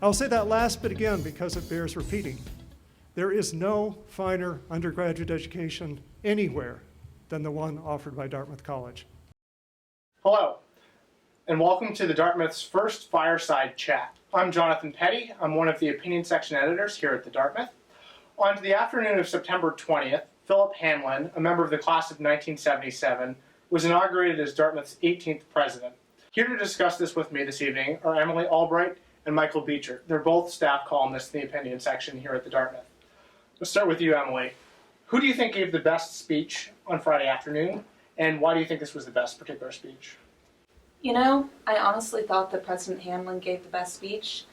I'll say that last bit again because it bears repeating. There is no finer undergraduate education anywhere than the one offered by Dartmouth College. Hello, and welcome to the Dartmouth's first Fireside Chat. I'm Jonathan Pedde. I'm one of the opinion section editors here at the Dartmouth. On the afternoon of September 20th, Philip Hanlon, a member of the class of 1977, was inaugurated as Dartmouth's 18th president. Here to discuss this with me this evening are Emily Albrecht and Michael Beechert. They're both staff columnists in the opinion section here at the Dartmouth. Let's start with you, Emily. Who do you think gave the best speech on Friday afternoon, and why do you think this was the best particular speech? You know, I honestly thought that President Hanlon gave the best speech.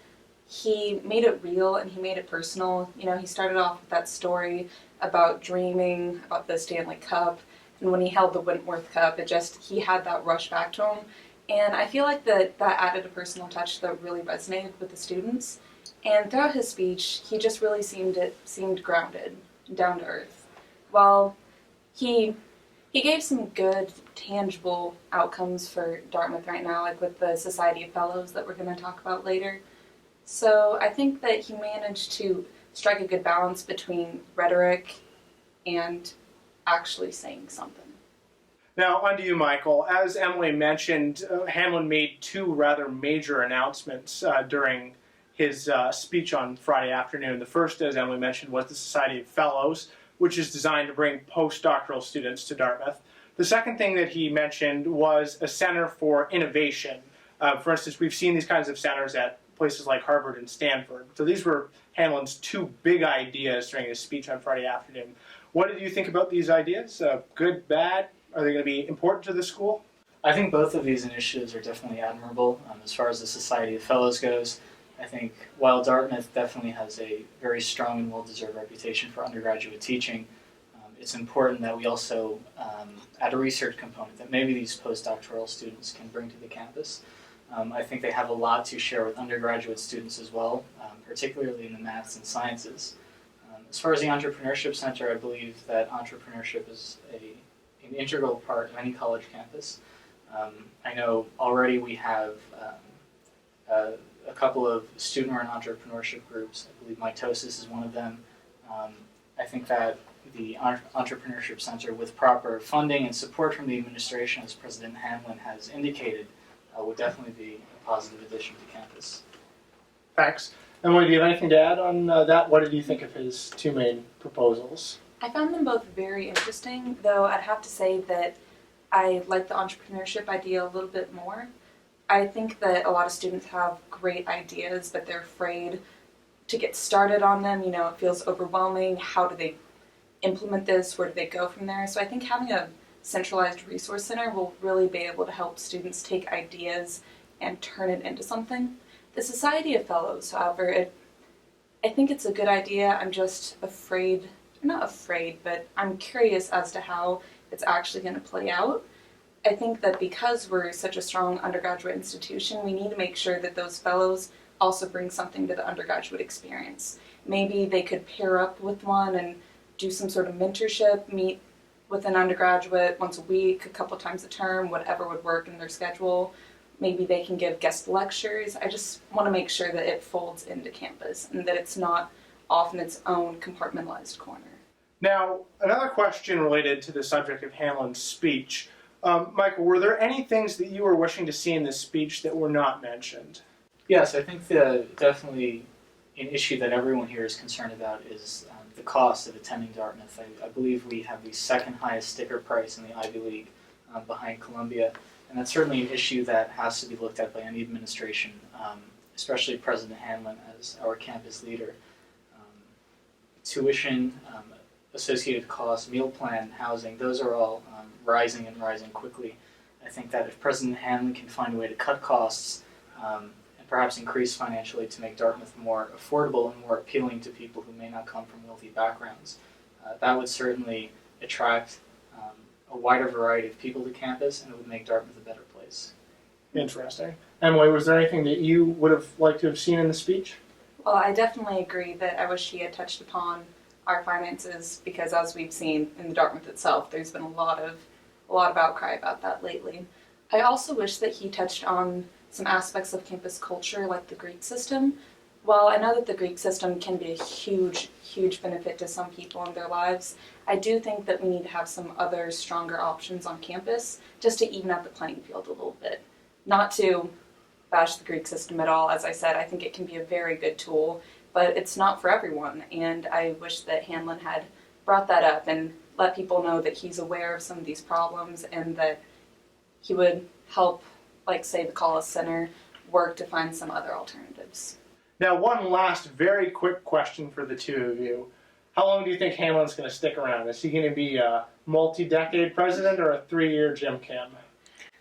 He made it real and he made it personal. You know, he started off with that story about dreaming about the Stanley Cup, and when he held the Wentworth Cup, he had that rush back to him. And I feel like that added a personal touch that really resonated with the students. And throughout his speech, he just really seemed grounded, down to earth. While he gave some good, tangible outcomes for Dartmouth right now, like with the Society of Fellows that we're going to talk about later. So I think that he managed to strike a good balance between rhetoric and actually saying something. Now, on to you, Michael. As Emily mentioned, Hanlon made two rather major announcements during his speech on Friday afternoon. The first, as Emily mentioned, was the Society of Fellows, which is designed to bring postdoctoral students to Dartmouth. The second thing that he mentioned was a center for innovation. For instance, we've seen these kinds of centers at places like Harvard and Stanford. So these were Hanlon's two big ideas during his speech on Friday afternoon. What did you think about these ideas? Good, bad? Are they going to be important to the school? I think both of these initiatives are definitely admirable. As far as the Society of Fellows goes, I think while Dartmouth definitely has a very strong and well-deserved reputation for undergraduate teaching, it's important that we also add a research component that maybe these postdoctoral students can bring to the campus. I think they have a lot to share with undergraduate students as well, particularly in the maths and sciences. As far as the Entrepreneurship Center, I believe that entrepreneurship is an integral part of any college campus. I know already we have a couple of student-run entrepreneurship groups. I believe Mitosis is one of them. I think that the Entrepreneurship Center, with proper funding and support from the administration, as President Hanlon has indicated, would definitely be a positive addition to campus. Thanks. Emily, do you have anything to add on that? What did you think of his two main proposals? I found them both very interesting, though I'd have to say that I like the entrepreneurship idea a little bit more. I think that a lot of students have great ideas, but they're afraid to get started on them. You know, it feels overwhelming. How do they implement this? Where do they go from there? So I think having a centralized resource center will really be able to help students take ideas and turn it into something. The Society of Fellows, however, I think it's a good idea. I'm just afraid, not afraid, but I'm curious as to how it's actually going to play out. I think that because we're such a strong undergraduate institution, we need to make sure that those fellows also bring something to the undergraduate experience. Maybe they could pair up with one and do some sort of mentorship, meet with an undergraduate once a week, a couple times a term, whatever would work in their schedule. Maybe they can give guest lectures. I just want to make sure that it folds into campus and that it's not off in its own compartmentalized corner. Now, another question related to the subject of Hanlon's speech. Michael, were there any things that you were wishing to see in this speech that were not mentioned? Yes, I think definitely an issue that everyone here is concerned about is the cost of attending Dartmouth. I believe we have the second highest sticker price in the Ivy League behind Columbia, and that's certainly an issue that has to be looked at by any administration, especially President Hanlon as our campus leader. Tuition, associated costs, meal plan, housing, those are all rising and rising quickly. I think that if President Hanlon can find a way to cut costs and perhaps increase financially to make Dartmouth more affordable and more appealing to people who may not come from wealthy backgrounds, that would certainly attract a wider variety of people to campus, and it would make Dartmouth a better place. Interesting. Emily, was there anything that you would have liked to have seen in the speech? Well, I definitely agree that I wish she had touched upon our finances, because as we've seen in the Dartmouth itself, there's been a lot of outcry about that lately. I also wish that he touched on some aspects of campus culture, like the grade system. While I know that the Greek system can be a huge, huge benefit to some people in their lives, I do think that we need to have some other stronger options on campus just to even out the playing field a little bit. Not to bash the Greek system at all, as I said, I think it can be a very good tool, but it's not for everyone, and I wish that Hanlon had brought that up and let people know that he's aware of some of these problems and that he would help, like say the Columnists Center, work to find some other alternatives. Now, one last very quick question for the two of you. How long do you think Hanlon's going to stick around? Is he going to be a multi-decade president or a 3-year Jim Kim?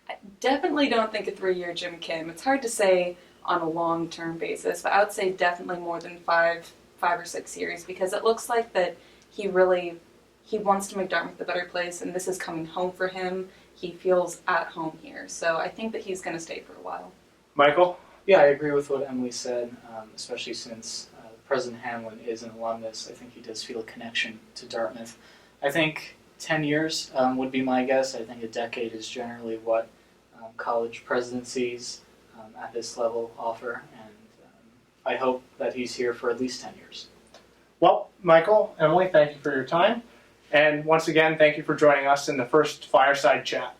I definitely don't think a 3-year Jim Kim. It's hard to say on a long-term basis, but I would say definitely more than five or 6 years, because it looks like that he wants to make Dartmouth a better place, and this is coming home for him. He feels at home here, so I think that he's going to stay for a while. Michael? Yeah, I agree with what Emily said, especially since President Hanlon is an alumnus. I think he does feel a connection to Dartmouth. I think 10 years would be my guess. I think a decade is generally what college presidencies at this level offer, and I hope that he's here for at least 10 years. Well, Michael, Emily, thank you for your time. And once again, thank you for joining us in the first Fireside Chat.